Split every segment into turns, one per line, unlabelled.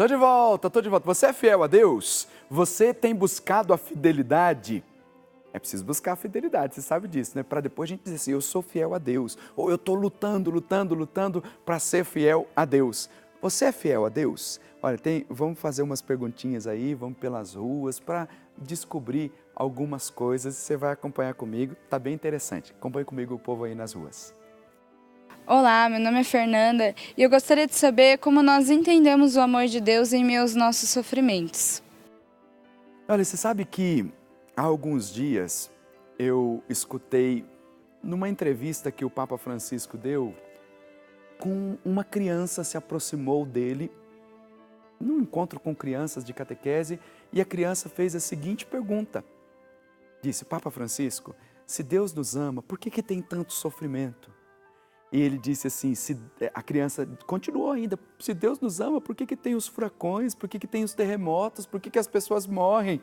Tô de volta, tô de volta. Você é fiel a Deus? Você tem buscado a fidelidade? É preciso buscar a fidelidade, você sabe disso, né? Para depois a gente dizer assim, eu sou fiel a Deus. Ou eu estou lutando para ser fiel a Deus. Você é fiel a Deus? Olha, vamos fazer umas perguntinhas aí, vamos pelas ruas para descobrir algumas coisas. Você vai acompanhar comigo, tá bem interessante. Acompanhe comigo o povo aí nas ruas.
Olá, meu nome é Fernanda e eu gostaria de saber como nós entendemos o amor de Deus em meio aos nossos sofrimentos.
Olha, você sabe que há alguns dias eu escutei numa entrevista que o Papa Francisco deu, uma criança se aproximou dele num encontro com crianças de catequese e a criança fez a seguinte pergunta. Disse, Papa Francisco, se Deus nos ama, por que tem tanto sofrimento? E ele disse assim, a criança continuou ainda, se Deus nos ama, por que tem os furacões, por que tem os terremotos, por que as pessoas morrem?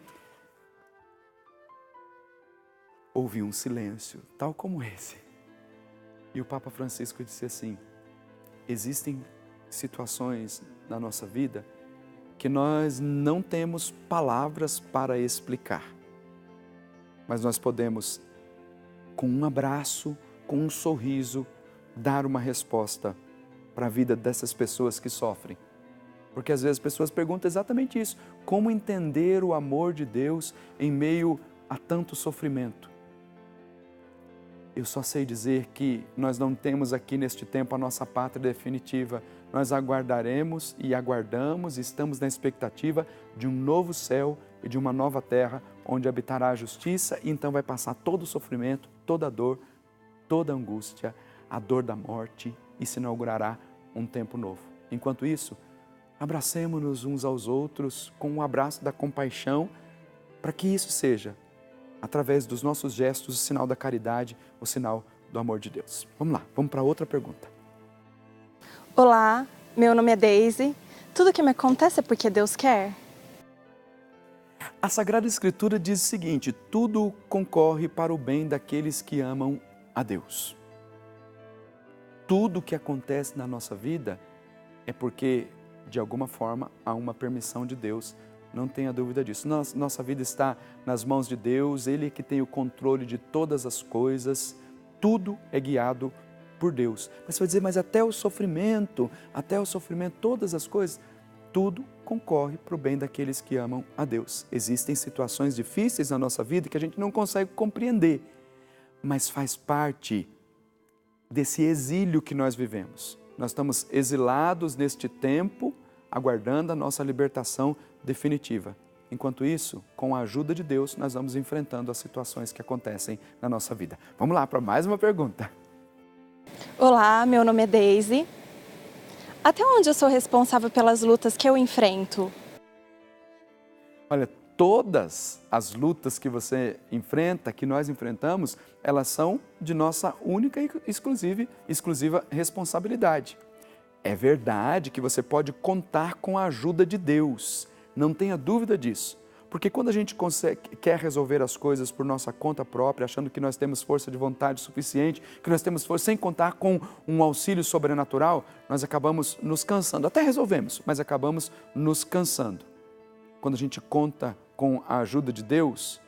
Houve um silêncio, tal como esse. E o Papa Francisco disse assim, existem situações na nossa vida que nós não temos palavras para explicar. Mas nós podemos, com um abraço, com um sorriso, dar uma resposta para a vida dessas pessoas que sofrem. Porque às vezes as pessoas perguntam exatamente isso, como entender o amor de Deus em meio a tanto sofrimento? Eu só sei dizer que nós não temos aqui neste tempo a nossa pátria definitiva. Nós aguardaremos e aguardamos e estamos na expectativa de um novo céu e de uma nova terra onde habitará a justiça e então vai passar todo o sofrimento, toda a dor, toda a angústia, a dor da morte e se inaugurará um tempo novo. Enquanto isso, abracemo-nos uns aos outros com um abraço da compaixão para que isso seja, através dos nossos gestos, o sinal da caridade, o sinal do amor de Deus. Vamos lá, vamos para outra pergunta.
Olá, meu nome é Daisy. Tudo que me acontece é porque Deus quer?
A Sagrada Escritura diz o seguinte, tudo concorre para o bem daqueles que amam a Deus. Tudo que acontece na nossa vida é porque, de alguma forma, há uma permissão de Deus. Não tenha dúvida disso. Nossa vida está nas mãos de Deus, Ele é que tem o controle de todas as coisas, tudo é guiado por Deus. Mas você vai dizer, mas até o sofrimento, todas as coisas, tudo concorre para o bem daqueles que amam a Deus. Existem situações difíceis na nossa vida que a gente não consegue compreender, mas faz parte desse exílio que nós vivemos. Nós estamos exilados neste tempo, aguardando a nossa libertação definitiva. Enquanto isso, com a ajuda de Deus, nós vamos enfrentando as situações que acontecem na nossa vida. Vamos lá para mais uma pergunta.
Olá, meu nome é Daisy. Até onde eu sou responsável pelas lutas que eu enfrento?
Olha, todas as lutas que você enfrenta, que nós enfrentamos, elas são de nossa única e exclusiva responsabilidade. É verdade que você pode contar com a ajuda de Deus, não tenha dúvida disso. Porque quando a gente quer resolver as coisas por nossa conta própria, achando que nós temos força de vontade suficiente, que nós temos força sem contar com um auxílio sobrenatural, nós acabamos nos cansando. Até resolvemos, mas acabamos nos cansando. Quando a gente conta com a ajuda de Deus,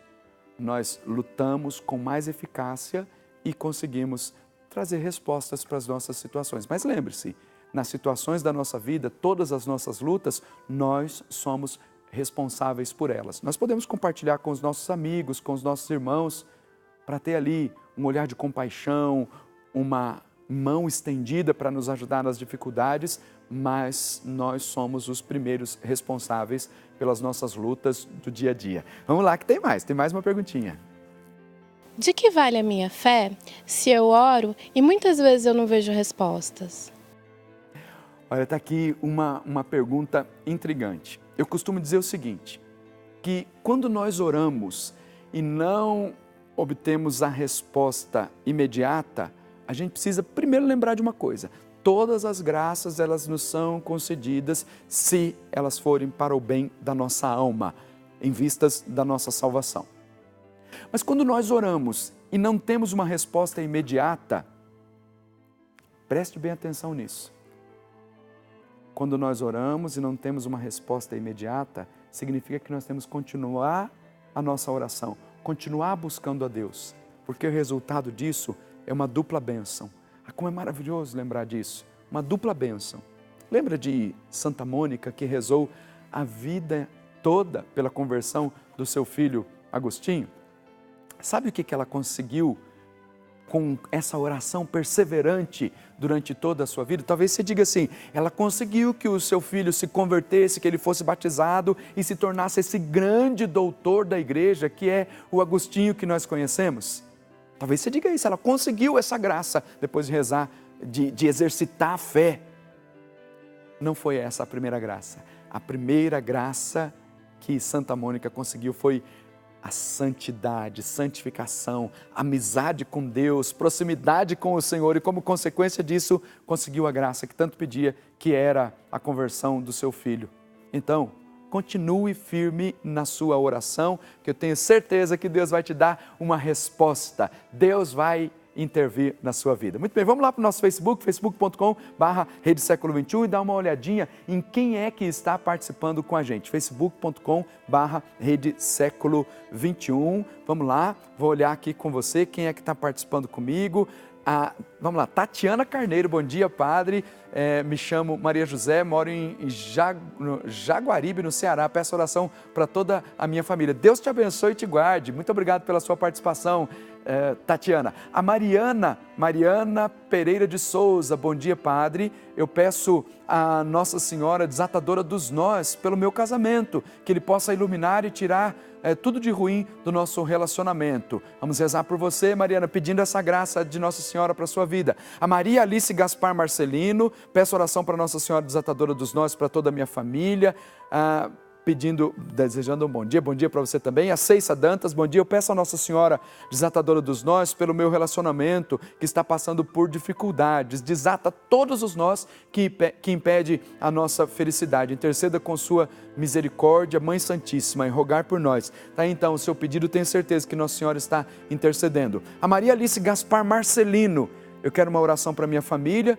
nós lutamos com mais eficácia e conseguimos trazer respostas para as nossas situações. Mas lembre-se, nas situações da nossa vida, todas as nossas lutas, nós somos responsáveis por elas. Nós podemos compartilhar com os nossos amigos, com os nossos irmãos, para ter ali um olhar de compaixão, uma mão estendida para nos ajudar nas dificuldades, mas nós somos os primeiros responsáveis pelas nossas lutas do dia a dia. Vamos lá que tem mais uma perguntinha.
De que vale a minha fé se eu oro e muitas vezes eu não vejo respostas?
Olha, está aqui uma pergunta intrigante. Eu costumo dizer o seguinte, que quando nós oramos e não obtemos a resposta imediata, a gente precisa primeiro lembrar de uma coisa, todas as graças elas nos são concedidas se elas forem para o bem da nossa alma, em vistas da nossa salvação. Mas quando nós oramos e não temos uma resposta imediata, preste bem atenção nisso. Quando nós oramos e não temos uma resposta imediata, significa que nós temos que continuar a nossa oração, continuar buscando a Deus, porque o resultado disso é uma dupla bênção. Como é maravilhoso lembrar disso, uma dupla bênção. Lembra de Santa Mônica, que rezou a vida toda pela conversão do seu filho Agostinho? Sabe o que ela conseguiu com essa oração perseverante durante toda a sua vida? Talvez você diga assim, ela conseguiu que o seu filho se convertesse, que ele fosse batizado e se tornasse esse grande doutor da igreja, que é o Agostinho que nós conhecemos. Talvez você diga isso, ela conseguiu essa graça depois de rezar, de exercitar a fé. Não foi essa a primeira graça. A primeira graça que Santa Mônica conseguiu foi a santidade, santificação, amizade com Deus, proximidade com o Senhor e, como consequência disso, conseguiu a graça que tanto pedia, que era a conversão do seu filho. Então, continue firme na sua oração, que eu tenho certeza que Deus vai te dar uma resposta. Deus vai intervir na sua vida. Muito bem, vamos lá para o nosso Facebook, facebook.com/Rede Século XXI, e dar uma olhadinha em quem é que está participando com a gente. facebook.com/Rede Século XXI. Vamos lá, vou olhar aqui com você quem é que está participando comigo. Vamos lá, Tatiana Carneiro, bom dia, padre. Me chamo Maria José, moro em Jaguaribe, no Ceará. Peço oração para toda a minha família. Deus te abençoe e te guarde. Muito obrigado pela sua participação, Tatiana. A Mariana Pereira de Souza, bom dia, padre. Eu peço a Nossa Senhora desatadora dos nós pelo meu casamento, que Ele possa iluminar e tirar tudo de ruim do nosso relacionamento. Vamos rezar por você, Mariana, pedindo essa graça de Nossa Senhora para a sua vida. A Maria Alice Gaspar Marcelino, peço oração para Nossa Senhora desatadora dos nós, para toda a minha família, desejando um bom dia para você também. A Ceissa Dantas, bom dia, eu peço a Nossa Senhora desatadora dos nós pelo meu relacionamento que está passando por dificuldades, desata todos os nós que impede a nossa felicidade. Interceda com sua misericórdia, Mãe Santíssima, e rogar por nós. Tá, então, o seu pedido, tenho certeza que Nossa Senhora está intercedendo. A Maria Alice Gaspar Marcelino, eu quero uma oração para minha família,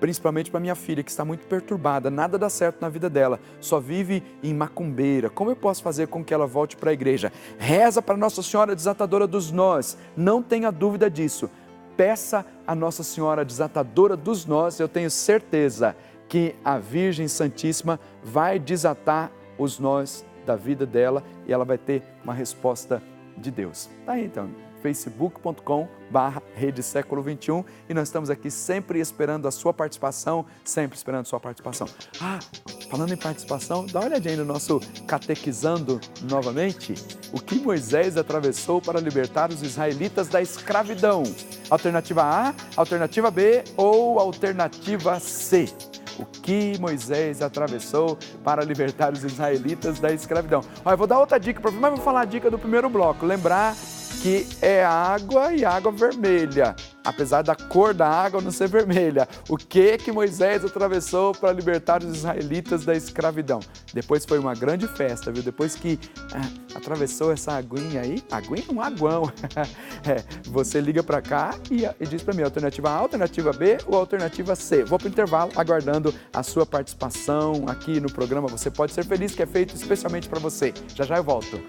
principalmente para minha filha, que está muito perturbada, nada dá certo na vida dela, só vive em macumbeira. Como eu posso fazer com que ela volte para a igreja? Reza para Nossa Senhora desatadora dos nós, não tenha dúvida disso. Peça a Nossa Senhora desatadora dos nós, eu tenho certeza que a Virgem Santíssima vai desatar os nós da vida dela e ela vai ter uma resposta de Deus. Tá aí então, facebook.com/Rede Século XXI, e nós estamos aqui sempre esperando a sua participação, sempre esperando a sua participação. Falando em participação, dá uma olhadinha no nosso Catequizando novamente. O que Moisés atravessou para libertar os israelitas da escravidão? Alternativa A, alternativa B ou alternativa C? O que Moisés atravessou para libertar os israelitas da escravidão? Eu vou dar outra dica para você, mas vou falar a dica do primeiro bloco. Lembrar que é água e água vermelha, apesar da cor da água não ser vermelha. O que Moisés atravessou para libertar os israelitas da escravidão? Depois foi uma grande festa, viu? Depois que atravessou essa aguinha aí, aguinha um aguão, você liga para cá e diz para mim, alternativa A, alternativa B ou alternativa C. Vou para o intervalo aguardando a sua participação aqui no programa Você Pode Ser Feliz, que é feito especialmente para você. Já já eu volto.